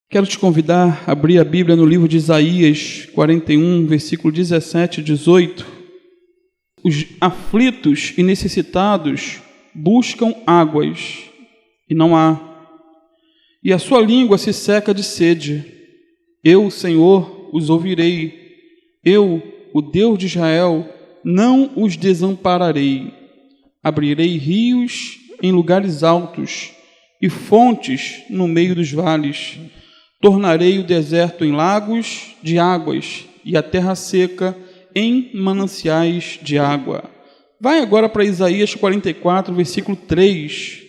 Quero te convidar a abrir a Bíblia no livro de Isaías 41, versículo 17 e 18. Os aflitos e necessitados buscam águas, e não há, e a sua língua se seca de sede. Eu, Senhor, os ouvirei. Eu, o Deus de Israel, não os desampararei. Abrirei rios em lugares altos e fontes no meio dos vales. Tornarei o deserto em lagos de águas e a terra seca em mananciais de água. Vai agora para Isaías 44, versículo 3.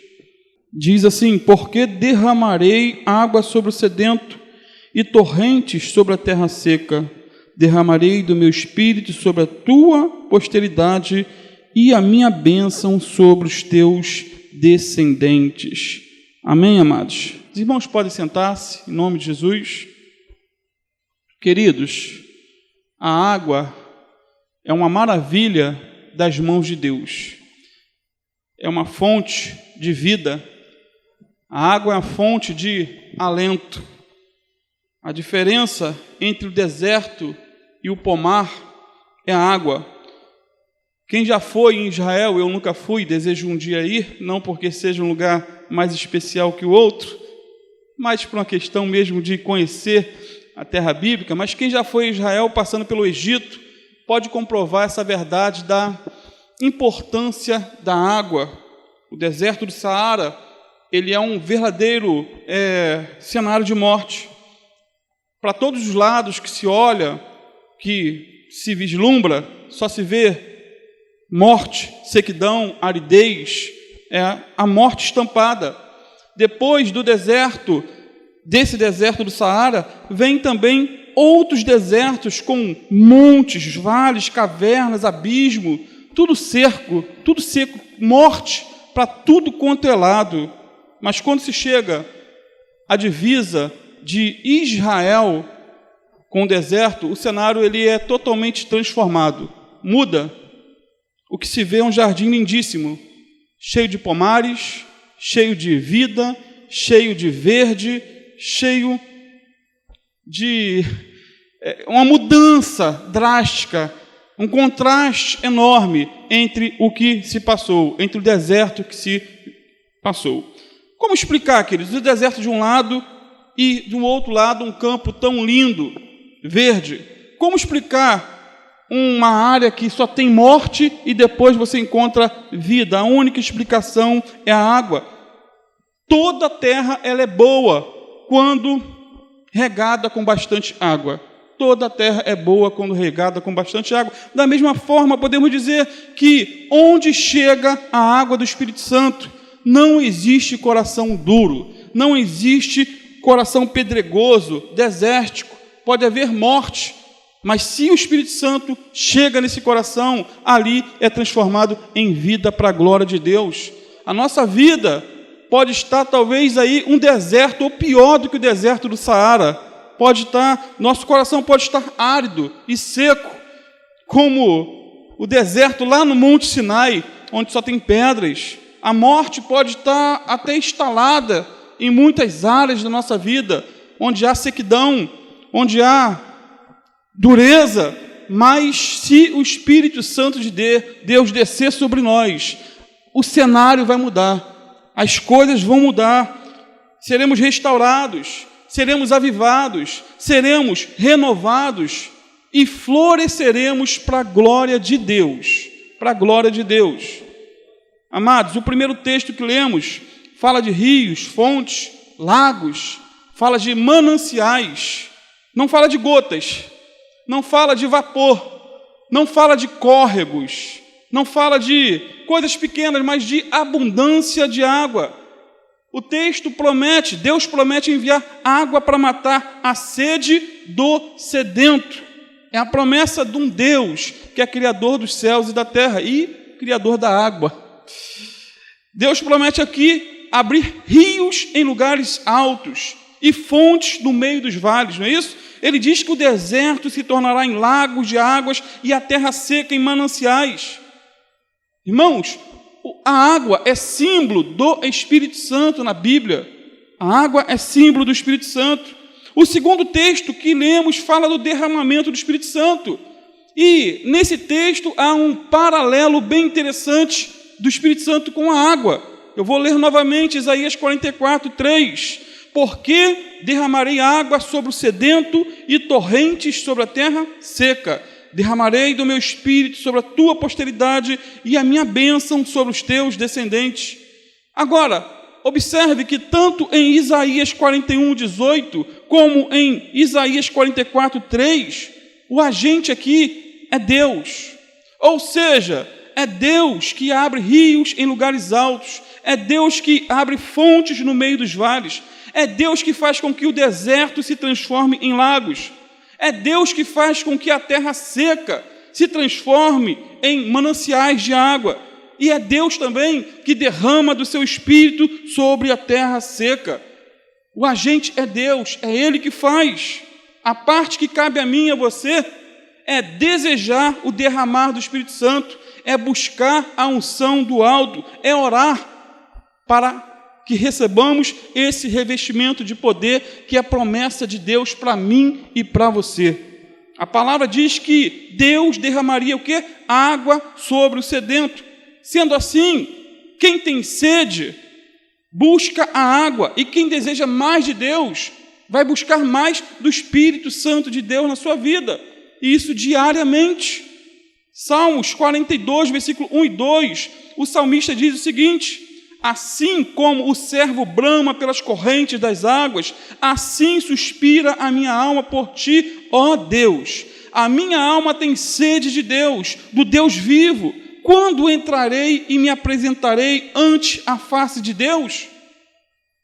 Diz assim: porque derramarei água sobre o sedento e torrentes sobre a terra seca. Derramarei do meu espírito sobre a tua posteridade e a minha bênção sobre os teus descendentes. Amém, amados? Os irmãos podem sentar-se, em nome de Jesus. Queridos, a água é uma maravilha das mãos de Deus. É uma fonte de vida. A água é a fonte de alento. A diferença entre o deserto e o pomar é a água. Quem já foi em Israel, eu nunca fui, desejo um dia ir, não porque seja um lugar mais especial que o outro, mas por uma questão mesmo de conhecer a terra bíblica. Mas quem já foi em Israel, passando pelo Egito, pode comprovar essa verdade da importância da água. O deserto do Saara, ele é um verdadeiro cenário de morte. Para todos os lados que se olha, que se vislumbra, só se vê morte, sequidão, aridez, é a morte estampada. Depois do deserto, desse deserto do Saara, vem também outros desertos com montes, vales, cavernas, abismo, tudo seco, morte para tudo quanto é lado. Mas quando se chega à divisa de Israel com o deserto, o cenário ele é totalmente transformado, muda. O que se vê é um jardim lindíssimo, cheio de pomares, cheio de vida, cheio de verde, cheio de uma mudança drástica, um contraste enorme entre o que se passou, entre o deserto que se passou. Como explicar, queridos, o deserto de um lado e do outro lado um campo tão lindo, verde? Como explicar uma área que só tem morte e depois você encontra vida? A única explicação é a água. Toda a terra ela é boa quando regada com bastante água. Toda a terra é boa quando regada com bastante água. Da mesma forma, podemos dizer que onde chega a água do Espírito Santo, não existe coração duro, não existe coração pedregoso, desértico. Pode haver morte, mas se o Espírito Santo chega nesse coração, ali é transformado em vida para a glória de Deus. A nossa vida pode estar talvez aí um deserto, ou pior do que o deserto do Saara. Nosso coração pode estar árido e seco, como o deserto lá no Monte Sinai, onde só tem pedras. A morte pode estar até instalada em muitas áreas da nossa vida, onde há sequidão, onde há dureza, mas se o Espírito Santo de Deus descer sobre nós, o cenário vai mudar, as coisas vão mudar, seremos restaurados, seremos avivados, seremos renovados e floresceremos para a glória de Deus, para a glória de Deus. Amados, o primeiro texto que lemos fala de rios, fontes, lagos, fala de mananciais, não fala de gotas, não fala de vapor, não fala de córregos, não fala de coisas pequenas, mas de abundância de água. O texto promete, Deus promete enviar água para matar a sede do sedento. É a promessa de um Deus que é criador dos céus e da terra e criador da água. Deus promete aqui abrir rios em lugares altos e fontes no meio dos vales, não é isso? Ele diz que o deserto se tornará em lagos de águas e a terra seca em mananciais. Irmãos, a água é símbolo do Espírito Santo na Bíblia. A água é símbolo do Espírito Santo. O segundo texto que lemos fala do derramamento do Espírito Santo. E nesse texto há um paralelo bem interessante do Espírito Santo com a água. Eu vou ler novamente Isaías 44, 3. Porque derramarei água sobre o sedento e torrentes sobre a terra seca. Derramarei do meu espírito sobre a tua posteridade e a minha bênção sobre os teus descendentes. Agora, observe que tanto em Isaías 41, 18, como em Isaías 44, 3, o agente aqui é Deus. Ou seja, é Deus que abre rios em lugares altos, é Deus que abre fontes no meio dos vales, é Deus que faz com que o deserto se transforme em lagos, é Deus que faz com que a terra seca se transforme em mananciais de água, e é Deus também que derrama do seu espírito sobre a terra seca. O agente é Deus, é Ele que faz. A parte que cabe a mim e a você é desejar o derramar do Espírito Santo, é buscar a unção do alto, é orar para que recebamos esse revestimento de poder que é a promessa de Deus para mim e para você. A palavra diz que Deus derramaria o quê? Água sobre o sedento. Sendo assim, quem tem sede, busca a água, e quem deseja mais de Deus, vai buscar mais do Espírito Santo de Deus na sua vida, e isso diariamente. Salmos 42, versículo 1 e 2, o salmista diz o seguinte: assim como o servo brama pelas correntes das águas, assim suspira a minha alma por ti, ó Deus. A minha alma tem sede de Deus, do Deus vivo. Quando entrarei e me apresentarei ante a face de Deus?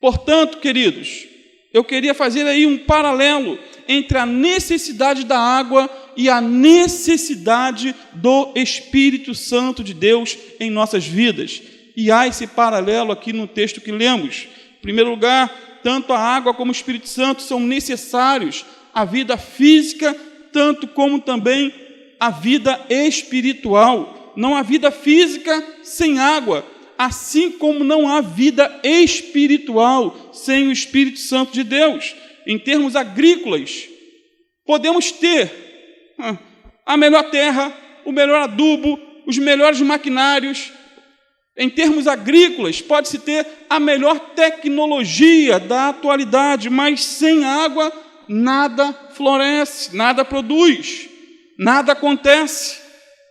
Portanto, queridos, eu queria fazer aí um paralelo entre a necessidade da água e a necessidade do Espírito Santo de Deus em nossas vidas. E há esse paralelo aqui no texto que lemos. Em primeiro lugar, tanto a água como o Espírito Santo são necessários à vida física, tanto como também à vida espiritual. Não há vida física sem água, assim como não há vida espiritual sem o Espírito Santo de Deus. Em termos agrícolas, podemos ter a melhor terra, o melhor adubo, os melhores maquinários. Em termos agrícolas, pode-se ter a melhor tecnologia da atualidade, mas sem água nada floresce, nada produz, nada acontece.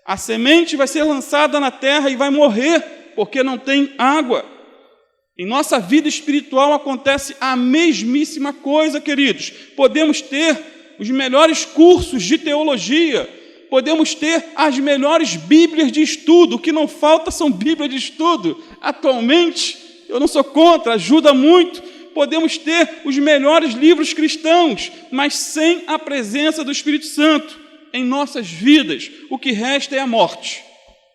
A semente vai ser lançada na terra e vai morrer, porque não tem água. Em nossa vida espiritual acontece a mesmíssima coisa, queridos. Podemos ter os melhores cursos de teologia, podemos ter as melhores bíblias de estudo, o que não falta são bíblias de estudo. Atualmente, eu não sou contra, ajuda muito. Podemos ter os melhores livros cristãos, mas sem a presença do Espírito Santo em nossas vidas, o que resta é a morte,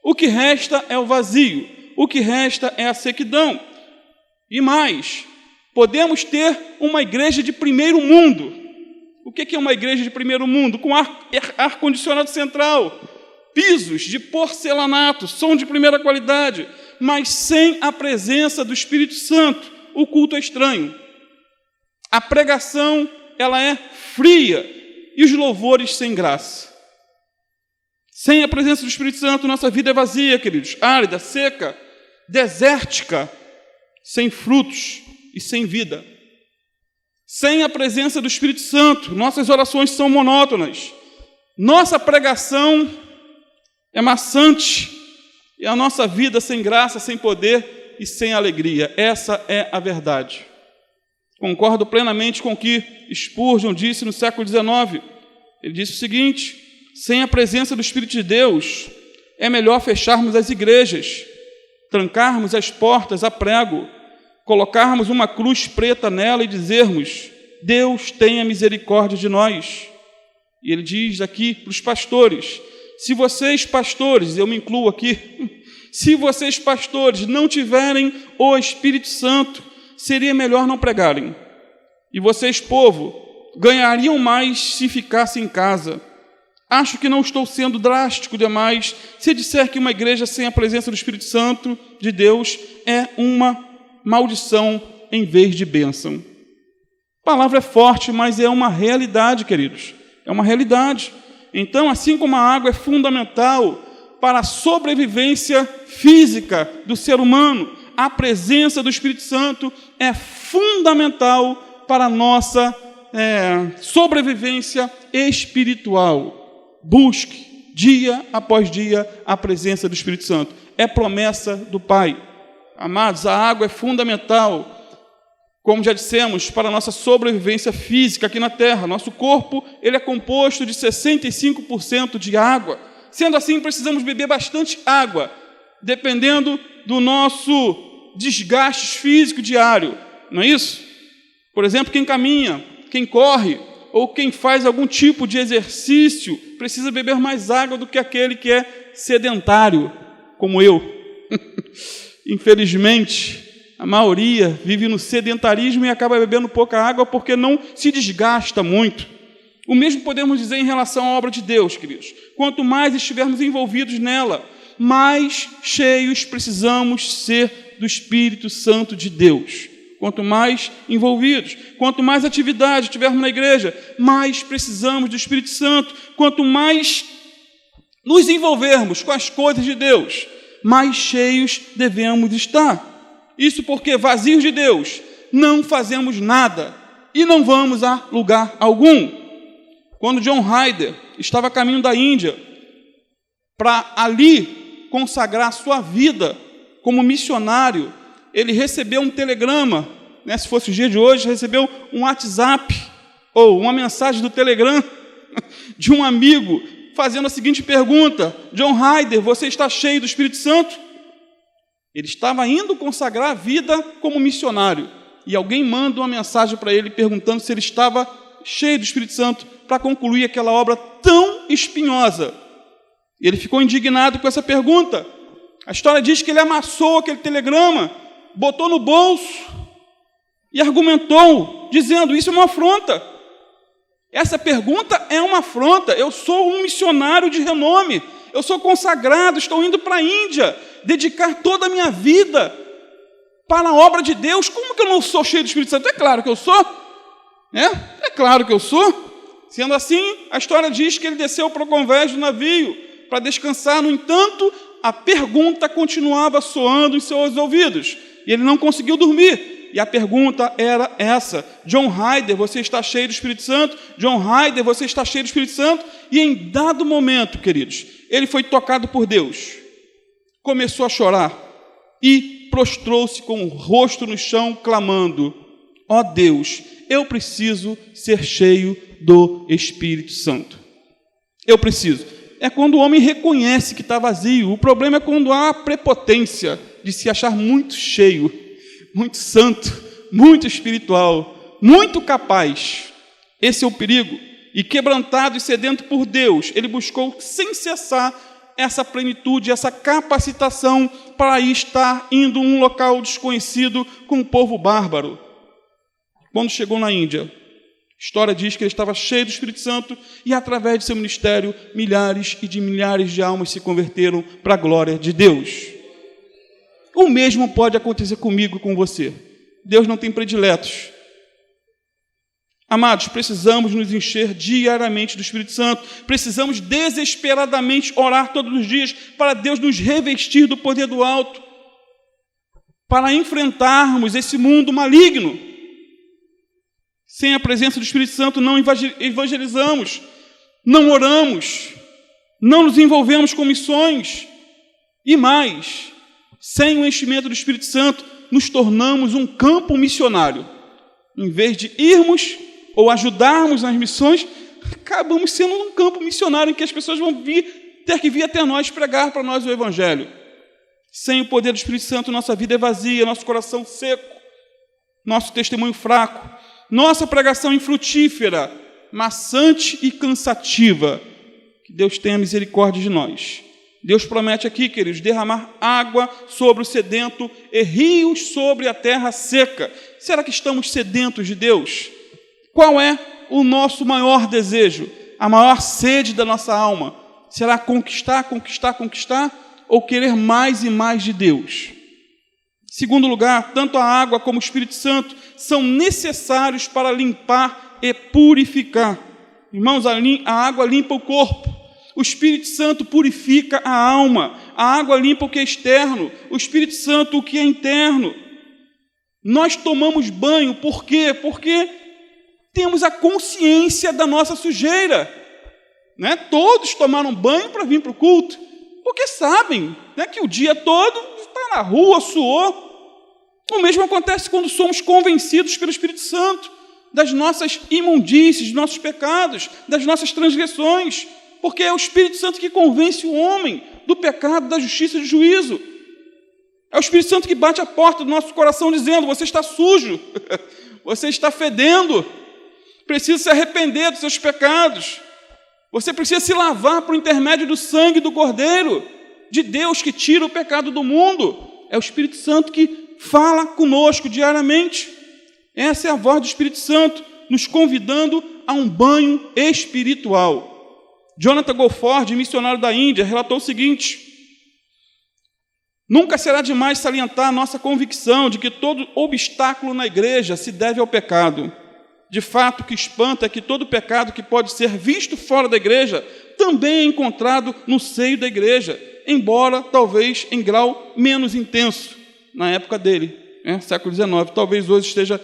o que resta é o vazio, o que resta é a sequidão. E mais, podemos ter uma igreja de primeiro mundo. O que é uma igreja de primeiro mundo? Com ar-condicionado central, pisos de porcelanato, som de primeira qualidade, mas sem a presença do Espírito Santo, o culto é estranho. A pregação, ela é fria e os louvores sem graça. Sem a presença do Espírito Santo, nossa vida é vazia, queridos, árida, seca, desértica, sem frutos e sem vida. Sem a presença do Espírito Santo, nossas orações são monótonas, nossa pregação é maçante, e a nossa vida sem graça, sem poder e sem alegria. Essa é a verdade. Concordo plenamente com o que Spurgeon disse no século XIX. Ele disse o seguinte: sem a presença do Espírito de Deus, é melhor fecharmos as igrejas, trancarmos as portas a prego, colocarmos uma cruz preta nela e dizermos: Deus tenha misericórdia de nós. E ele diz aqui para os pastores: se vocês, pastores, eu me incluo aqui, se vocês, pastores, não tiverem o Espírito Santo, seria melhor não pregarem. E vocês, povo, ganhariam mais se ficassem em casa. Acho que não estou sendo drástico demais se disser que uma igreja sem a presença do Espírito Santo de Deus é uma maldição em vez de bênção. A palavra é forte, mas é uma realidade, queridos. É uma realidade. Então, assim como a água é fundamental para a sobrevivência física do ser humano, a presença do Espírito Santo é fundamental para a nossa sobrevivência espiritual. Busque, dia após dia, a presença do Espírito Santo. É promessa do Pai. Amados, a água é fundamental, como já dissemos, para a nossa sobrevivência física aqui na Terra. Nosso corpo ele é composto de 65% de água. Sendo assim, precisamos beber bastante água, dependendo do nosso desgaste físico diário. Não é isso? Por exemplo, quem caminha, quem corre, ou quem faz algum tipo de exercício, precisa beber mais água do que aquele que é sedentário, como eu. Infelizmente, a maioria vive no sedentarismo e acaba bebendo pouca água porque não se desgasta muito. O mesmo podemos dizer em relação à obra de Deus, queridos. Quanto mais estivermos envolvidos nela, mais cheios precisamos ser do Espírito Santo de Deus. Quanto mais envolvidos, quanto mais atividade tivermos na igreja, mais precisamos do Espírito Santo. Quanto mais nos envolvermos com as coisas de Deus, mais cheios devemos estar. Isso porque, vazios de Deus, não fazemos nada e não vamos a lugar algum. Quando John Ryder estava a caminho da Índia, para ali consagrar sua vida como missionário, ele recebeu um telegrama, se fosse o dia de hoje, recebeu um WhatsApp, ou uma mensagem do Telegram, de um amigo, fazendo a seguinte pergunta: John Ryder, você está cheio do Espírito Santo? Ele estava indo consagrar a vida como missionário, e alguém manda uma mensagem para ele perguntando se ele estava cheio do Espírito Santo para concluir aquela obra tão espinhosa. E ele ficou indignado com essa pergunta. A história diz que ele amassou aquele telegrama, botou no bolso e argumentou, dizendo: isso é uma afronta. Essa pergunta é uma afronta. Eu sou um missionário de renome, eu sou consagrado, estou indo para a Índia, dedicar toda a minha vida para a obra de Deus. Como que eu não sou cheio do Espírito Santo? É claro que eu sou. É claro que eu sou. Sendo assim, a história diz que ele desceu para o convés do navio para descansar. No entanto, a pergunta continuava soando em seus ouvidos e ele não conseguiu dormir. E a pergunta era essa: John Ryder, você está cheio do Espírito Santo? John Ryder, você está cheio do Espírito Santo? E em dado momento, queridos, ele foi tocado por Deus, começou a chorar e prostrou-se com o rosto no chão, clamando: ó Deus, eu preciso ser cheio do Espírito Santo. Eu preciso. É quando o homem reconhece que está vazio. O problema é quando há a prepotência de se achar muito cheio, muito santo, muito espiritual, muito capaz. Esse é o perigo. E quebrantado e sedento por Deus, ele buscou sem cessar essa plenitude, essa capacitação para estar indo a um local desconhecido com um povo bárbaro. Quando chegou na Índia, a história diz que ele estava cheio do Espírito Santo e, através de seu ministério, milhares e de milhares de almas se converteram para a glória de Deus. O mesmo pode acontecer comigo e com você. Deus não tem prediletos. Amados, precisamos nos encher diariamente do Espírito Santo. Precisamos desesperadamente orar todos os dias para Deus nos revestir do poder do alto, para enfrentarmos esse mundo maligno. Sem a presença do Espírito Santo não evangelizamos, não oramos, não nos envolvemos com missões. E mais, sem o enchimento do Espírito Santo, nos tornamos um campo missionário. Em vez de irmos ou ajudarmos nas missões, acabamos sendo um campo missionário em que as pessoas vão ter que vir até nós pregar para nós o Evangelho. Sem o poder do Espírito Santo, nossa vida é vazia, nosso coração seco, nosso testemunho fraco, nossa pregação infrutífera, maçante e cansativa. Que Deus tenha misericórdia de nós. Deus promete aqui, queridos, derramar água sobre o sedento e rios sobre a terra seca. Será que estamos sedentos de Deus? Qual é o nosso maior desejo, a maior sede da nossa alma? Será conquistar, ou querer mais e mais de Deus? Segundo lugar, tanto a água como o Espírito Santo são necessários para limpar e purificar. Irmãos, a água limpa o corpo, o Espírito Santo purifica a alma, a água limpa o que é externo, o Espírito Santo o que é interno. Nós tomamos banho, por quê? Porque temos a consciência da nossa sujeira. Né? Todos tomaram banho para vir para o culto, porque sabem, né, que o dia todo está na rua, suou. O mesmo acontece quando somos convencidos pelo Espírito Santo das nossas imundícies, dos nossos pecados, das nossas transgressões, porque é o Espírito Santo que convence o homem do pecado, da justiça e do juízo. É o Espírito Santo que bate a porta do nosso coração dizendo: você está sujo, você está fedendo, precisa se arrepender dos seus pecados, você precisa se lavar por intermédio do sangue do Cordeiro de Deus que tira o pecado do mundo. É o Espírito Santo que fala conosco diariamente. Essa é a voz do Espírito Santo nos convidando a um banho espiritual. Jonathan Gofford, missionário da Índia, relatou o seguinte: nunca será demais salientar a nossa convicção de que todo obstáculo na igreja se deve ao pecado. De fato, o que espanta é que todo pecado que pode ser visto fora da igreja também é encontrado no seio da igreja, embora talvez em grau menos intenso na época dele, século XIX, talvez hoje esteja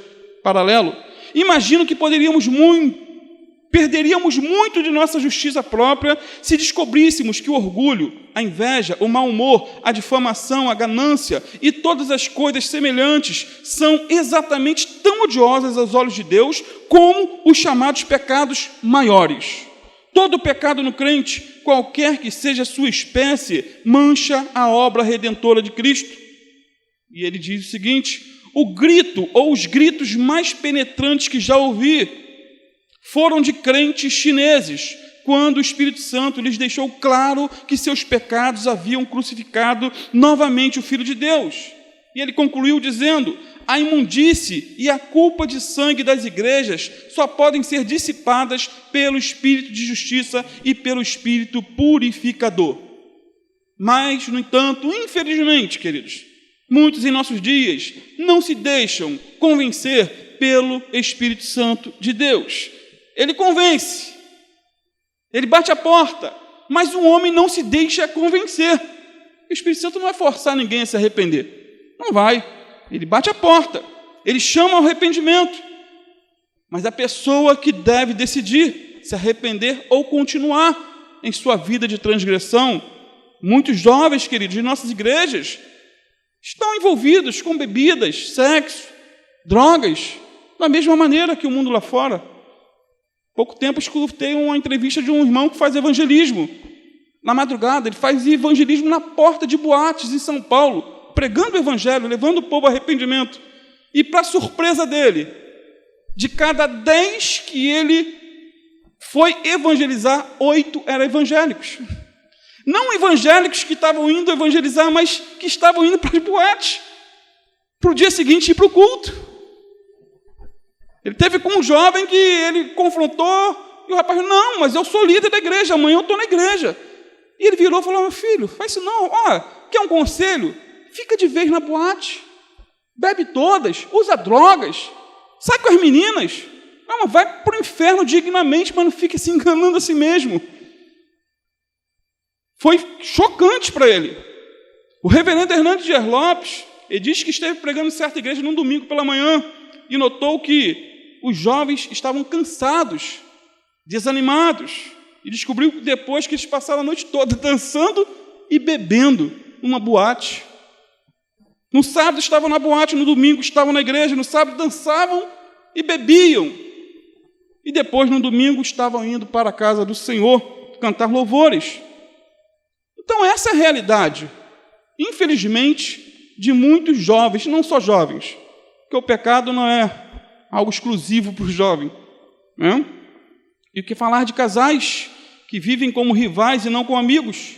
paralelo. Imagino que perderíamos muito de nossa justiça própria se descobríssemos que o orgulho, a inveja, o mau humor, a difamação, a ganância e todas as coisas semelhantes são exatamente tão odiosas aos olhos de Deus como os chamados pecados maiores. Todo pecado no crente, qualquer que seja a sua espécie, mancha a obra redentora de Cristo. E ele diz o seguinte: o grito ou os gritos mais penetrantes que já ouvi foram de crentes chineses, quando o Espírito Santo lhes deixou claro que seus pecados haviam crucificado novamente o Filho de Deus. E ele concluiu dizendo: a imundície e a culpa de sangue das igrejas só podem ser dissipadas pelo Espírito de justiça e pelo Espírito purificador. Mas, no entanto, infelizmente, queridos, muitos em nossos dias não se deixam convencer pelo Espírito Santo de Deus. Ele convence, ele bate a porta, mas o homem não se deixa convencer. O Espírito Santo não vai forçar ninguém a se arrepender. Não vai. Ele bate a porta, ele chama ao arrependimento. Mas a pessoa que deve decidir se arrepender ou continuar em sua vida de transgressão. Muitos jovens, queridos, de nossas igrejas estão envolvidos com bebidas, sexo, drogas, da mesma maneira que o mundo lá fora. Pouco tempo escutei uma entrevista de um irmão que faz evangelismo. Na madrugada, ele faz evangelismo na porta de boates em São Paulo, pregando o evangelho, levando o povo ao arrependimento. E, para surpresa dele, de cada 10 que ele foi evangelizar, 8 eram evangélicos. Não evangélicos que estavam indo evangelizar, mas que estavam indo para as boates, para o dia seguinte ir para o culto. Ele teve com um jovem que ele confrontou, e o rapaz: não, mas eu sou líder da igreja, amanhã eu estou na igreja. E ele virou e falou: meu filho, faz isso não, quer um conselho? Fica de vez na boate, bebe todas, usa drogas, sai com as meninas, não, vai para o inferno dignamente, mas não fique se enganando a si mesmo. Foi chocante para ele. O reverendo Hernandes Dias Lopes, ele disse que esteve pregando em certa igreja num domingo pela manhã e notou que os jovens estavam cansados, desanimados, e descobriu depois que eles passaram a noite toda dançando e bebendo numa boate. No sábado estavam na boate, no domingo estavam na igreja, no sábado dançavam e bebiam. E depois, no domingo, estavam indo para a casa do Senhor cantar louvores. Então, essa é a realidade, infelizmente, de muitos jovens, não só jovens, porque o pecado não é algo exclusivo para o jovem, né? E o que falar de casais que vivem como rivais e não como amigos,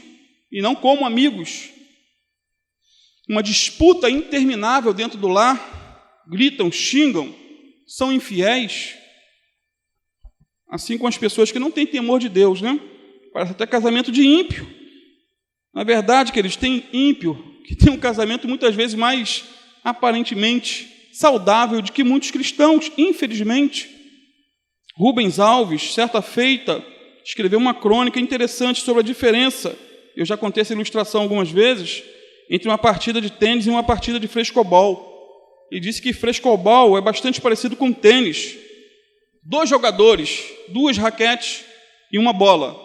uma disputa interminável dentro do lar, gritam, xingam, são infiéis, assim como as pessoas que não têm temor de Deus, né? Parece até casamento de ímpio. Na verdade, que eles têm ímpio, que tem um casamento muitas vezes mais aparentemente saudável de que muitos cristãos, infelizmente. Rubens Alves, certa feita, escreveu uma crônica interessante sobre a diferença, eu já contei essa ilustração algumas vezes, entre uma partida de tênis e uma partida de frescobol. Ele disse que frescobol é bastante parecido com tênis. 2 jogadores, 2 raquetes e uma bola.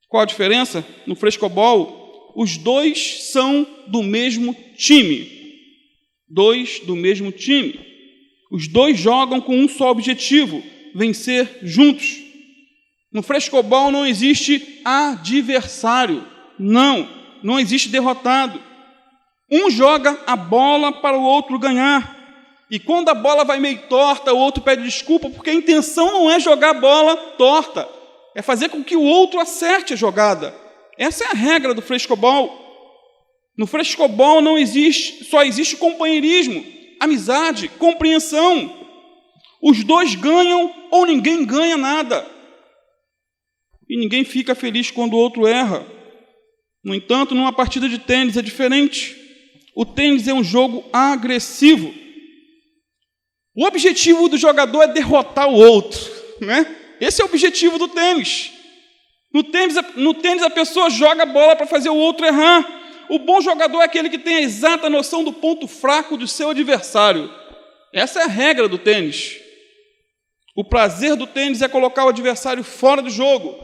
Qual a diferença? No frescobol, os 2 são do mesmo time. 2 do mesmo time. Os 2 jogam com um só objetivo: vencer juntos. No frescobol não existe adversário. Não existe derrotado. Um joga a bola para o outro ganhar. E quando a bola vai meio torta, o outro pede desculpa, porque a intenção não é jogar a bola torta, é fazer com que o outro acerte a jogada. Essa é a regra do frescobol. No frescobol só existe companheirismo, amizade, compreensão. Os 2 ganham ou ninguém ganha nada. E ninguém fica feliz quando o outro erra. No entanto, numa partida de tênis é diferente. O tênis é um jogo agressivo. O objetivo do jogador é derrotar o outro, né? Esse é o objetivo do tênis. No tênis a pessoa joga a bola para fazer o outro errar. O bom jogador é aquele que tem a exata noção do ponto fraco do seu adversário. Essa é a regra do tênis. O prazer do tênis é colocar o adversário fora do jogo,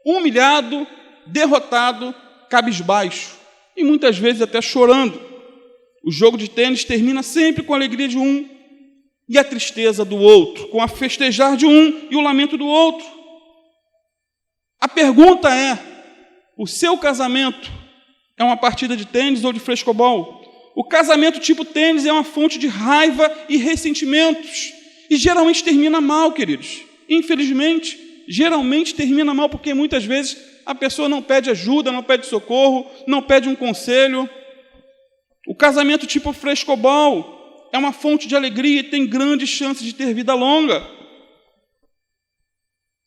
humilhado, derrotado, cabisbaixo e muitas vezes até chorando. O jogo de tênis termina sempre com a alegria de um e a tristeza do outro, com a festejar de um e o lamento do outro. A pergunta é: o seu casamento é uma partida de tênis ou de frescobol? O casamento tipo tênis é uma fonte de raiva e ressentimentos, e geralmente termina mal, queridos. Infelizmente, geralmente termina mal, porque muitas vezes a pessoa não pede ajuda, não pede socorro, não pede um conselho. O casamento tipo frescobol é uma fonte de alegria e tem grandes chances de ter vida longa.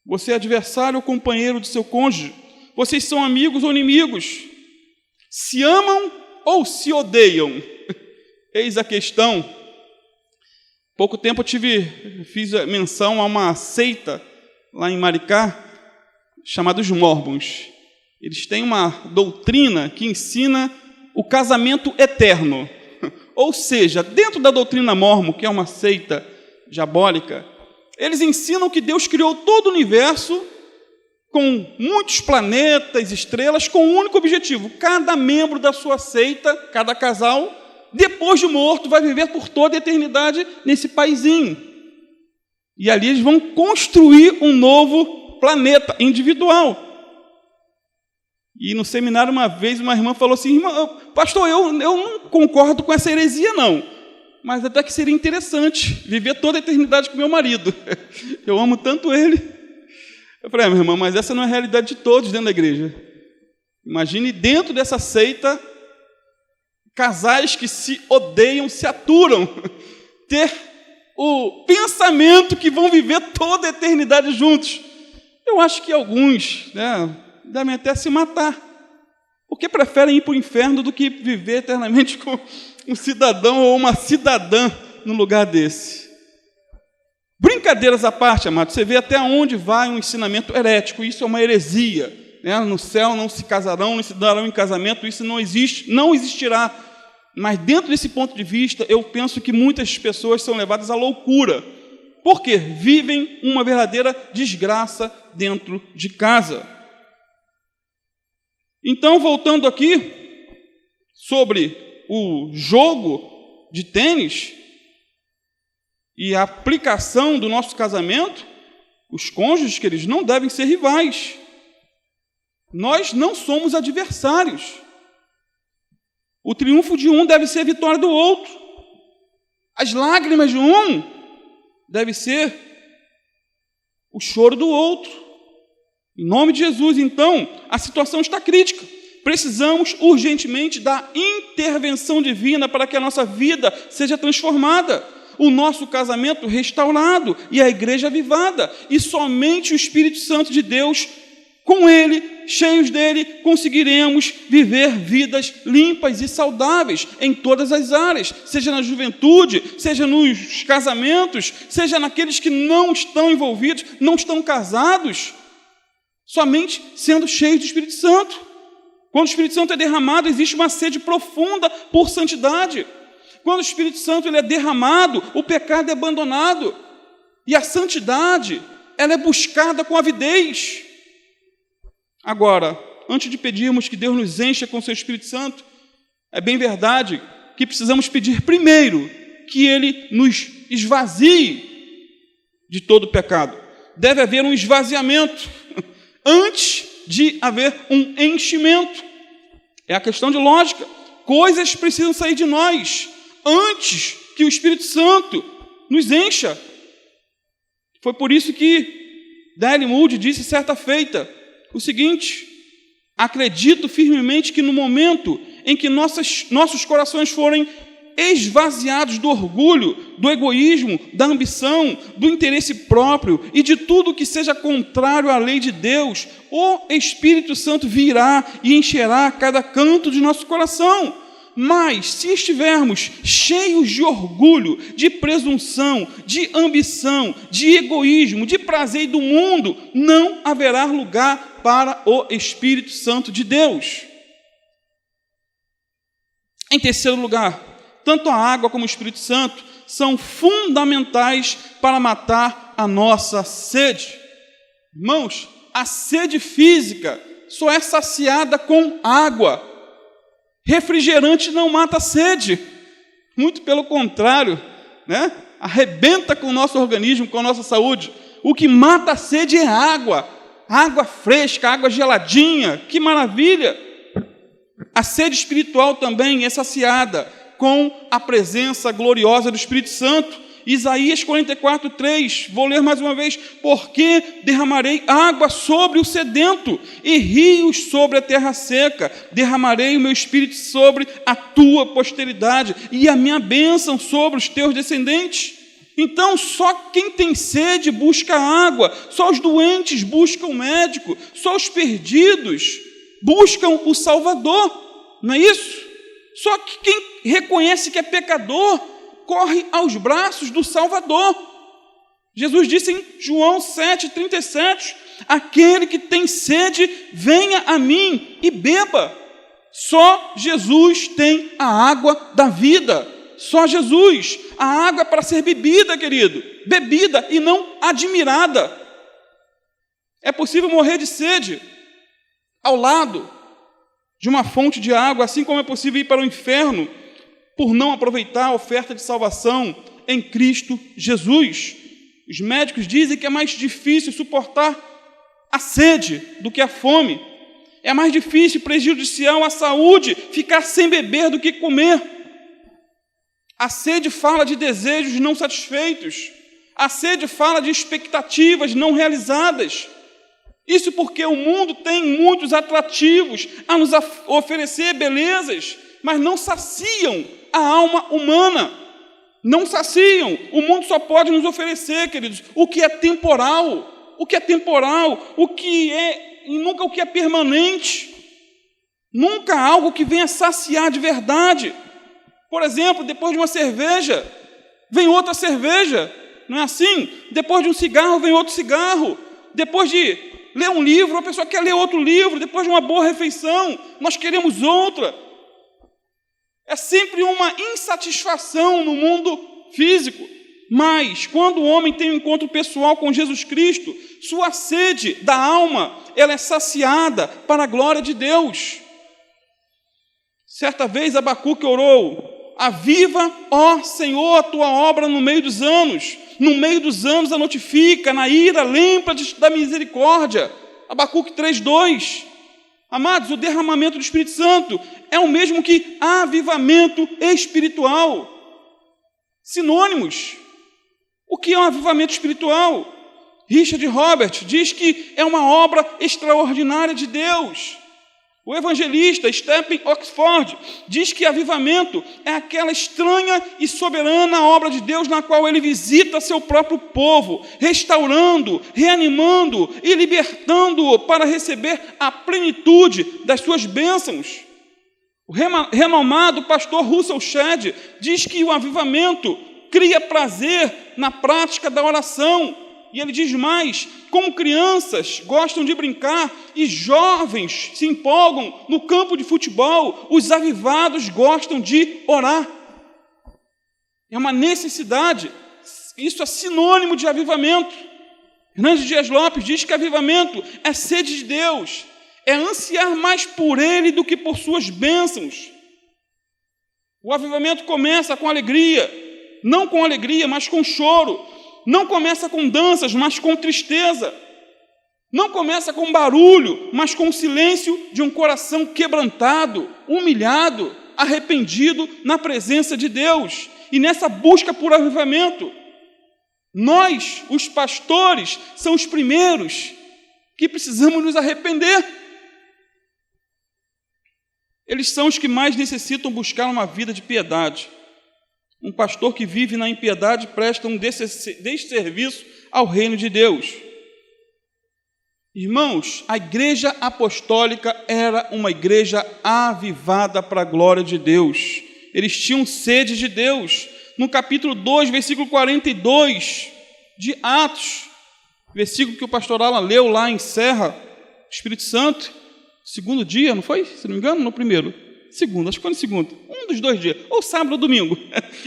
Você é adversário ou companheiro do seu cônjuge? Vocês são amigos ou inimigos? Se amam ou se Eis a questão. Pouco tempo fiz menção a uma seita lá em Maricá, chamada os Mormons. Eles têm uma doutrina que ensina o casamento eterno. Ou seja, dentro da doutrina mórmon, que é uma seita diabólica, eles ensinam que Deus criou todo o universo com muitos planetas, estrelas, com um único objetivo. Cada membro da sua seita, cada casal, depois de morto, vai viver por toda a eternidade nesse paizinho. E ali eles vão construir um novo planeta individual. E no seminário, uma vez, uma irmã falou assim: pastor, eu não concordo com essa heresia, não. Mas até que seria interessante viver toda a eternidade com meu marido. Eu amo tanto ele. Eu falei: minha irmã, mas essa não é a realidade de todos dentro da igreja. Imagine dentro dessa seita, casais que se odeiam, se aturam, ter o pensamento que vão viver toda a eternidade juntos. Eu acho que alguns, devem até se matar, porque preferem ir para o inferno do que viver eternamente com um cidadão ou uma cidadã no lugar desse. Brincadeiras à parte, amado, você vê até onde vai um ensinamento herético. Isso é uma heresia, No céu não se casarão, não se darão em casamento. Isso não existe, não existirá. Mas dentro desse ponto de vista, eu penso que muitas pessoas são levadas à loucura, porque vivem uma verdadeira desgraça dentro de casa. Então, voltando aqui sobre o jogo de tênis e a aplicação do nosso casamento, os cônjuges, que eles não devem ser rivais. Nós não somos adversários. O triunfo de um deve ser a vitória do outro. As lágrimas de um deve ser o choro do outro. Em nome de Jesus, então, a situação está crítica. Precisamos urgentemente da intervenção divina para que a nossa vida seja transformada, o nosso casamento restaurado e a igreja avivada. E somente o Espírito Santo de Deus, com ele, cheios dele, conseguiremos viver vidas limpas e saudáveis em todas as áreas, seja na juventude, seja nos casamentos, seja naqueles que não estão envolvidos, não estão casados, somente sendo cheios do Espírito Santo. Quando o Espírito Santo é derramado, existe uma sede profunda por santidade. Quando o Espírito Santo ele é derramado, o pecado é abandonado. E a santidade, ela é buscada com avidez. Agora, antes de pedirmos que Deus nos encha com o seu Espírito Santo, é bem verdade que precisamos pedir primeiro que Ele nos esvazie de todo o pecado. Deve haver um esvaziamento antes de haver um enchimento. É a questão de lógica. Coisas precisam sair de nós antes que o Espírito Santo nos encha. Foi por isso que D.L. Moody disse certa feita o seguinte: acredito firmemente que no momento em que nossos corações forem esvaziados do orgulho, do egoísmo, da ambição, do interesse próprio e de tudo que seja contrário à lei de Deus, o Espírito Santo virá e encherá cada canto de nosso coração. Mas, se estivermos cheios de orgulho, de presunção, de ambição, de egoísmo, de prazer do mundo, não haverá lugar para o Espírito Santo de Deus. Em terceiro lugar, tanto a água como o Espírito Santo são fundamentais para matar a nossa sede. Irmãos, a sede física só é saciada com água. Refrigerante não mata a sede, muito pelo contrário, né? Arrebenta com o nosso organismo, com a nossa saúde. O que mata a sede é água fresca, água geladinha, que maravilha! A sede espiritual também é saciada com a presença gloriosa do Espírito Santo. Isaías 44:3, vou ler mais uma vez: porque derramarei água sobre o sedento e rios sobre a terra seca, derramarei o meu espírito sobre a tua posteridade e a minha bênção sobre os teus descendentes. Então, só quem tem sede busca água, só os doentes buscam o médico, só os perdidos buscam o Salvador, não é isso? Só que quem reconhece que é pecador corre aos braços do Salvador. Jesus disse em João 7,37, aquele que tem sede, venha a mim e beba. Só Jesus tem a água da vida. Só Jesus. A água é para ser bebida, querido. Bebida e não admirada. É possível morrer de sede ao lado de uma fonte de água, assim como é possível ir para o inferno por não aproveitar a oferta de salvação em Cristo Jesus. Os médicos dizem que é mais difícil suportar a sede do que a fome. É mais difícil, prejudicial à saúde, ficar sem beber do que comer. A sede fala de desejos não satisfeitos. A sede fala de expectativas não realizadas. Isso porque o mundo tem muitos atrativos a nos oferecer belezas, mas não saciam a alma humana. Não saciam. O mundo só pode nos oferecer, queridos, o que é temporal. O que é temporal, o que é, e nunca o que é permanente. Nunca algo que venha saciar de verdade. Por exemplo, depois de uma cerveja, vem outra cerveja. Não é assim? Depois de um cigarro, vem outro cigarro. Depois de ler um livro, a pessoa quer ler outro livro. Depois de uma boa refeição, nós queremos outra. É sempre uma insatisfação no mundo físico. Mas, quando o homem tem um encontro pessoal com Jesus Cristo, sua sede da alma, ela é saciada para a glória de Deus. Certa vez, Abacuque orou: aviva, ó Senhor, a tua obra no meio dos anos. No meio dos anos a notifica, na ira lembra-te da misericórdia. Abacuque 3:2. Amados, o derramamento do Espírito Santo é o mesmo que avivamento espiritual. Sinônimos. O que é um avivamento espiritual? Richard Robert diz que é uma obra extraordinária de Deus. O evangelista Stephen Oxford diz que avivamento é aquela estranha e soberana obra de Deus na qual ele visita seu próprio povo, restaurando, reanimando e libertando-o para receber a plenitude das suas bênçãos. O renomado pastor Russell Shedd diz que o avivamento cria prazer na prática da oração. E ele diz mais: como crianças gostam de brincar e jovens se empolgam no campo de futebol, os avivados gostam de orar. É uma necessidade, isso é sinônimo de avivamento. Hernandes Dias Lopes diz que avivamento é sede de Deus, é ansiar mais por Ele do que por suas bênçãos. O avivamento começa com alegria, não com alegria, mas com choro. Não começa com danças, mas com tristeza. Não começa com barulho, mas com o silêncio de um coração quebrantado, humilhado, arrependido na presença de Deus. E nessa busca por avivamento, nós, os pastores, são os primeiros que precisamos nos arrepender. Eles são os que mais necessitam buscar uma vida de piedade. Um pastor que vive na impiedade presta um desserviço ao reino de Deus. Irmãos, a igreja apostólica era uma igreja avivada para a glória de Deus. Eles tinham sede de Deus. No capítulo 2, versículo 42 de Atos, versículo que o pastor Alan leu lá em Serra, Espírito Santo, segundo dia, não foi? Se não me engano, no primeiro. Segundo, acho que foi no segundo, um dos 2 dias, ou sábado ou domingo.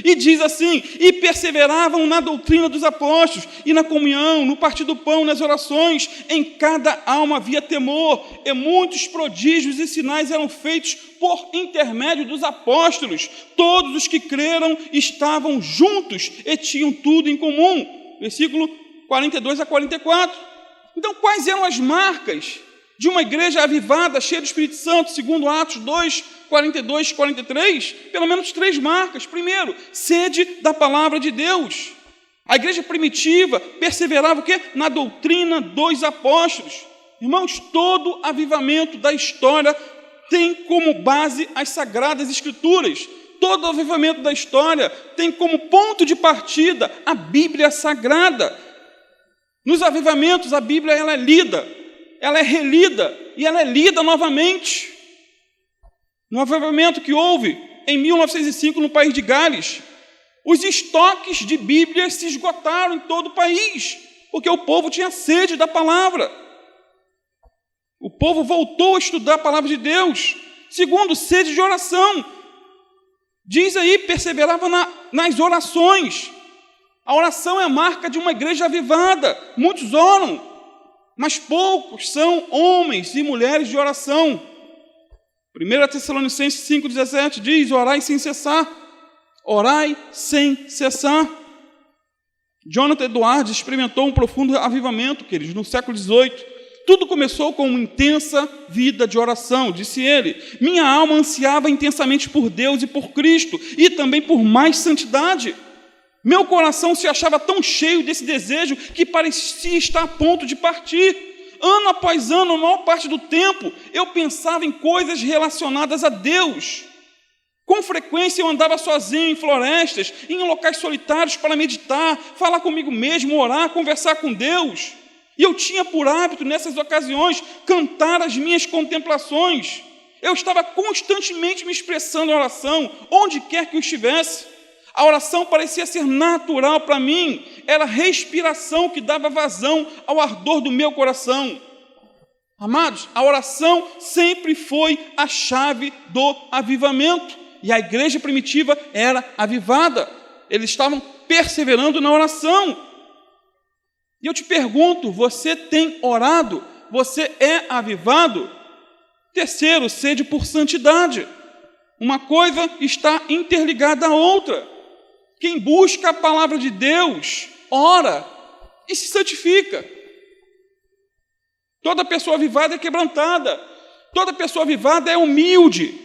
E diz assim: e perseveravam na doutrina dos apóstolos, e na comunhão, no partir do pão, nas orações, em cada alma havia temor, e muitos prodígios e sinais eram feitos por intermédio dos apóstolos. Todos os que creram estavam juntos e tinham tudo em comum. Versículo 42 a 44. Então, quais eram as marcas de uma igreja avivada, cheia do Espírito Santo, segundo Atos 2, 42 e 43? Pelo menos 3 marcas. Primeiro, sede da palavra de Deus. A igreja primitiva perseverava o quê? Na doutrina dos apóstolos. Irmãos, todo avivamento da história tem como base as Sagradas Escrituras. Todo avivamento da história tem como ponto de partida a Bíblia Sagrada. Nos avivamentos, a Bíblia ela é lida, ela é relida e ela é lida novamente. No avivamento que houve em 1905 no país de Gales, os estoques de Bíblias se esgotaram em todo o país, porque o povo tinha sede da palavra. O povo voltou a estudar a palavra de Deus. Segundo, sede de oração. Diz aí, perseverava nas orações. A oração é a marca de uma igreja avivada. Muitos oram, mas poucos são homens e mulheres de oração. 1 Tessalonicenses 5,17 diz: orai sem cessar. Orai sem cessar. Jonathan Edwards experimentou um profundo avivamento, queridos, no século XVIII. Tudo começou com uma intensa vida de oração, disse ele. Minha alma ansiava intensamente por Deus e por Cristo, e também por mais santidade. Meu coração se achava tão cheio desse desejo que parecia estar a ponto de partir. Ano após ano, a maior parte do tempo, eu pensava em coisas relacionadas a Deus. Com frequência eu andava sozinho em florestas, em locais solitários para meditar, falar comigo mesmo, orar, conversar com Deus. E eu tinha por hábito, nessas ocasiões, cantar as minhas contemplações. Eu estava constantemente me expressando em oração, onde quer que eu estivesse. A oração parecia ser natural para mim, era a respiração que dava vazão ao ardor do meu coração. Amados, a oração sempre foi a chave do avivamento, e a igreja primitiva era avivada. Eles estavam perseverando na oração. E eu te pergunto, você tem orado? Você é avivado? Terceiro, sede por santidade. Uma coisa está interligada à outra. Quem busca a palavra de Deus, ora e se santifica. Toda pessoa avivada é quebrantada. Toda pessoa avivada é humilde.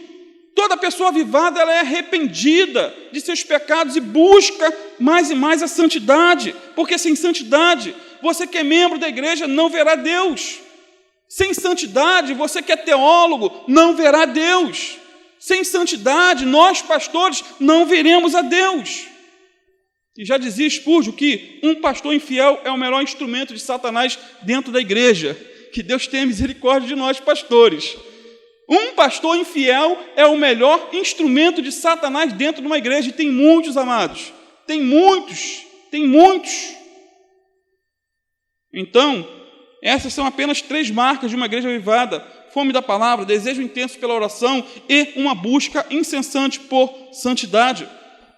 Toda pessoa avivada ela é arrependida de seus pecados e busca mais e mais a santidade. Porque sem santidade, você que é membro da igreja não verá Deus. Sem santidade, você que é teólogo, não verá Deus. Sem santidade, nós, pastores, não veremos a Deus. E já dizia Spurgeon que um pastor infiel é o melhor instrumento de Satanás dentro da igreja. Que Deus tenha misericórdia de nós, pastores. Um pastor infiel é o melhor instrumento de Satanás dentro de uma igreja. E tem muitos, amados. Tem muitos. Então, essas são apenas 3 marcas de uma igreja avivada: fome da palavra, desejo intenso pela oração e uma busca incessante por santidade.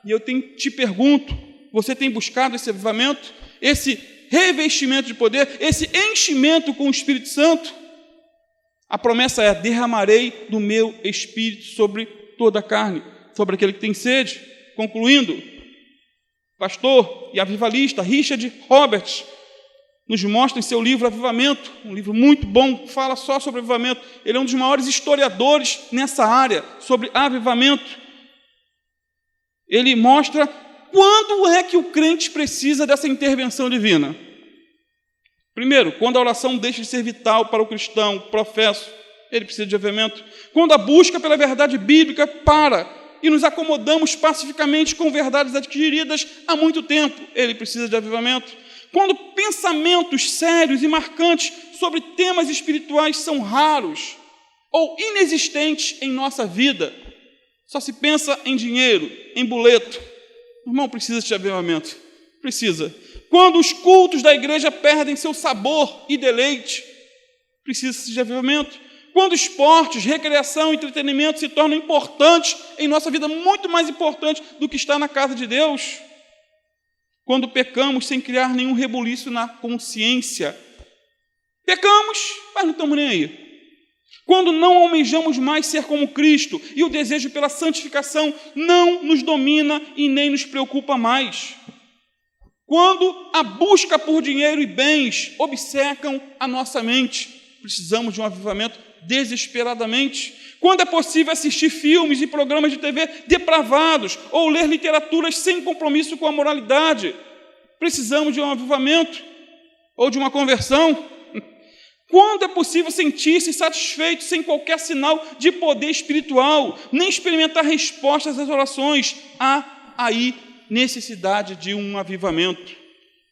E eu te pergunto, você tem buscado esse avivamento, esse revestimento de poder, esse enchimento com o Espírito Santo? A promessa é: derramarei do meu Espírito sobre toda a carne, sobre aquele que tem sede. Concluindo, pastor e avivalista Richard Roberts nos mostra em seu livro Avivamento, um livro muito bom, fala só sobre avivamento. Ele é um dos maiores historiadores nessa área, sobre avivamento. Ele mostra quando é que o crente precisa dessa intervenção divina. Primeiro, quando a oração deixa de ser vital para o cristão, professo, ele precisa de avivamento. Quando a busca pela verdade bíblica para e nos acomodamos pacificamente com verdades adquiridas há muito tempo, ele precisa de avivamento. Quando pensamentos sérios e marcantes sobre temas espirituais são raros ou inexistentes em nossa vida, só se pensa em dinheiro, em boleto, o irmão precisa de avivamento, precisa. Quando os cultos da igreja perdem seu sabor e deleite, precisa de avivamento. Quando esportes, recreação, entretenimento se tornam importantes em nossa vida, muito mais importantes do que estar na casa de Deus. Quando pecamos sem criar nenhum rebuliço na consciência. Pecamos, mas não estamos nem aí. Quando não almejamos mais ser como Cristo e o desejo pela santificação não nos domina e nem nos preocupa mais. Quando a busca por dinheiro e bens obcecam a nossa mente, precisamos de um avivamento desesperadamente. Quando é possível assistir filmes e programas de TV depravados ou ler literaturas sem compromisso com a moralidade, precisamos de um avivamento ou de uma conversão. Quando é possível sentir-se satisfeito sem qualquer sinal de poder espiritual, nem experimentar respostas às orações, há aí necessidade de um avivamento.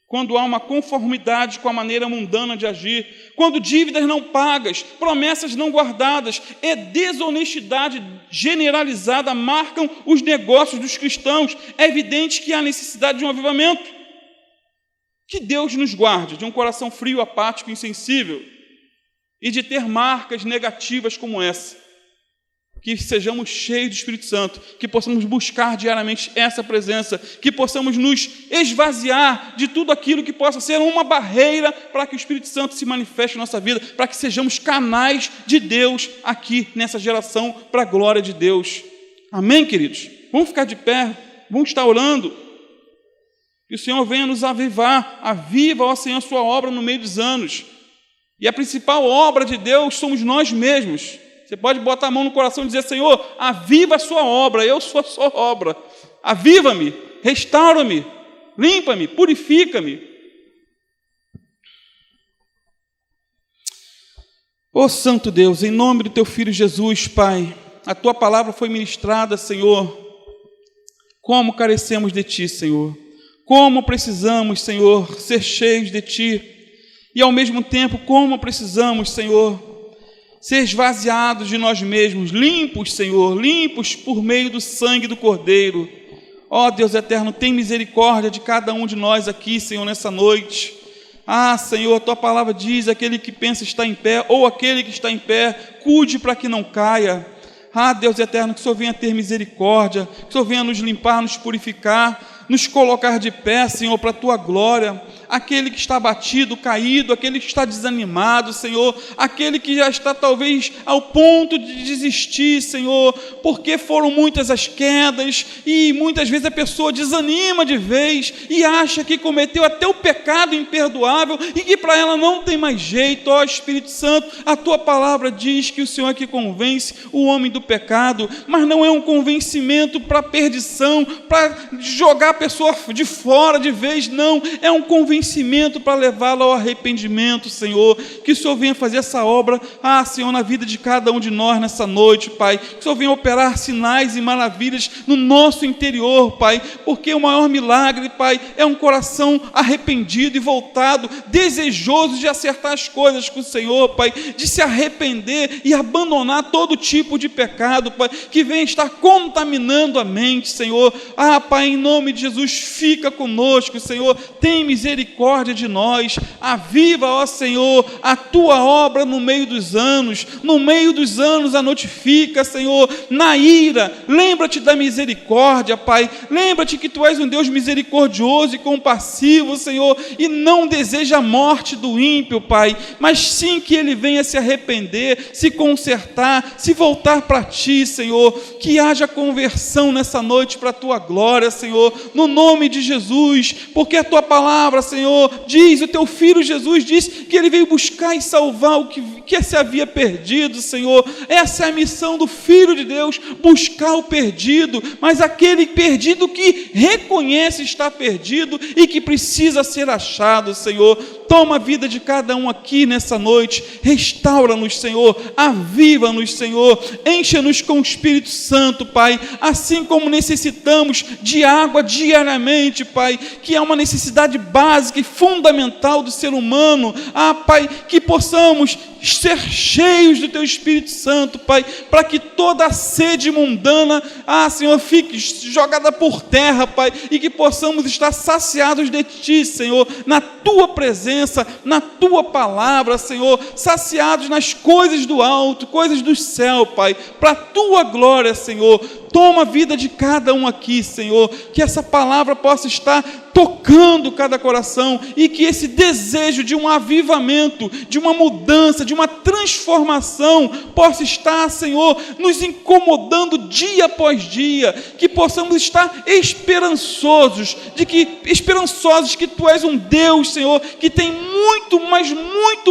Quando há uma conformidade com a maneira mundana de agir, quando dívidas não pagas, promessas não guardadas e desonestidade generalizada marcam os negócios dos cristãos, é evidente que há necessidade de um avivamento. Que Deus nos guarde de um coração frio, apático, insensível e de ter marcas negativas como essa. Que sejamos cheios do Espírito Santo, que possamos buscar diariamente essa presença, que possamos nos esvaziar de tudo aquilo que possa ser uma barreira para que o Espírito Santo se manifeste na nossa vida, para que sejamos canais de Deus aqui nessa geração, para a glória de Deus. Amém, queridos? Vamos ficar de pé, vamos estar orando. Que o Senhor venha nos avivar. Aviva, ó Senhor, a sua obra no meio dos anos. E a principal obra de Deus somos nós mesmos. Você pode botar a mão no coração e dizer: Senhor, aviva a sua obra, eu sou a sua obra. Aviva-me, restaura-me, limpa-me, purifica-me. Ó Santo Deus, em nome do Teu Filho Jesus, Pai, a Tua palavra foi ministrada, Senhor. Como carecemos de Ti, Senhor. Como precisamos, Senhor, ser cheios de Ti. E ao mesmo tempo, como precisamos, Senhor, ser esvaziados de nós mesmos, limpos, Senhor, limpos por meio do sangue do Cordeiro. Ó Deus eterno, tem misericórdia de cada um de nós aqui, Senhor, nessa noite. Ah, Senhor, a Tua palavra diz: aquele que pensa estar em pé, ou aquele que está em pé, cuide para que não caia. Ah, Deus eterno, que o Senhor venha ter misericórdia, que o Senhor venha nos limpar, nos purificar, nos colocar de pé, Senhor, para a Tua glória. Aquele que está abatido, caído, aquele que está desanimado, Senhor, aquele que já está talvez ao ponto de desistir, Senhor, porque foram muitas as quedas e muitas vezes a pessoa desanima de vez e acha que cometeu até o pecado imperdoável e que para ela não tem mais jeito. Ó Espírito Santo, a Tua palavra diz que o Senhor é que convence o homem do pecado, mas não é um convencimento para perdição, para jogar pessoa de fora de vez, não, é um convencimento para levá-la ao arrependimento, Senhor. Que o Senhor venha fazer essa obra, Senhor, na vida de cada um de nós nessa noite, Pai. Que o Senhor venha operar sinais e maravilhas no nosso interior, Pai, porque o maior milagre, Pai, é um coração arrependido e voltado, desejoso de acertar as coisas com o Senhor, Pai, de se arrepender e abandonar todo tipo de pecado, Pai, que venha estar contaminando a mente, Senhor. Pai, em nome de Jesus, fica conosco, Senhor, tem misericórdia de nós, aviva, ó Senhor, a tua obra no meio dos anos a notifica, Senhor, na ira, lembra-te da misericórdia, Pai, lembra-te que tu és um Deus misericordioso e compassivo, Senhor, e não deseja a morte do ímpio, Pai, mas sim que ele venha se arrepender, se consertar, se voltar para ti, Senhor, que haja conversão nessa noite para a tua glória, Senhor, no nome de Jesus, porque a tua palavra, Senhor, diz, o teu filho Jesus disse que ele veio buscar e salvar o que se havia perdido, Senhor. Essa é a missão do Filho de Deus, buscar o perdido, mas aquele perdido que reconhece estar perdido e que precisa ser achado, Senhor. Toma a vida de cada um aqui nessa noite, restaura-nos, Senhor, aviva-nos, Senhor, encha-nos com o Espírito Santo, Pai, assim como necessitamos de água diariamente, Pai, que é uma necessidade básica e fundamental do ser humano, Pai, que possamos ser cheios do Teu Espírito Santo, Pai, para que toda a sede mundana, Senhor, fique jogada por terra, Pai, e que possamos estar saciados de Ti, Senhor, na Tua presença, na Tua palavra, Senhor, saciados nas coisas do alto, coisas do céu, Pai, para a Tua glória, Senhor. Toma a vida de cada um aqui, Senhor, que essa palavra possa estar tocando cada coração e que esse desejo de um avivamento, de uma mudança, de uma transformação possa estar, Senhor, nos incomodando dia após dia, que possamos estar esperançosos que Tu és um Deus, Senhor, que tem muito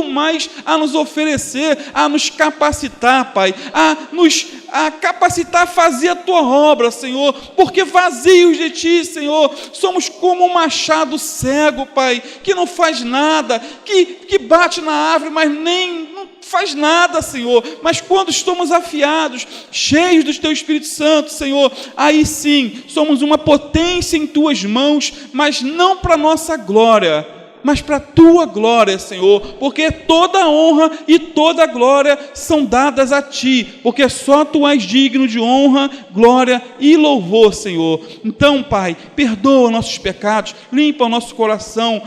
mais a nos oferecer, a nos capacitar, Pai, a capacitar a fazer a Tua obra, Senhor, porque vazios de Ti, Senhor, somos como um machado cego, Pai, que não faz nada, que bate na árvore, mas não faz nada, Senhor, mas quando estamos afiados, cheios do Teu Espírito Santo, Senhor, aí sim, somos uma potência em Tuas mãos, mas não para nossa glória, mas para a Tua glória, Senhor, porque toda a honra e toda a glória são dadas a Ti, porque só Tu és digno de honra, glória e louvor, Senhor. Então, Pai, perdoa nossos pecados, limpa o nosso coração,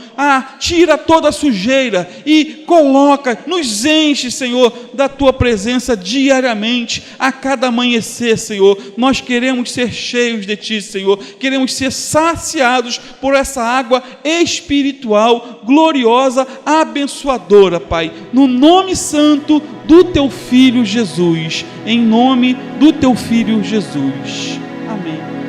tira toda a sujeira e nos enche, Senhor, da Tua presença diariamente, a cada amanhecer, Senhor. Nós queremos ser cheios de Ti, Senhor, queremos ser saciados por essa água espiritual, gloriosa, abençoadora, Pai, no nome santo do Teu Filho Jesus, em nome do Teu Filho Jesus. Amém.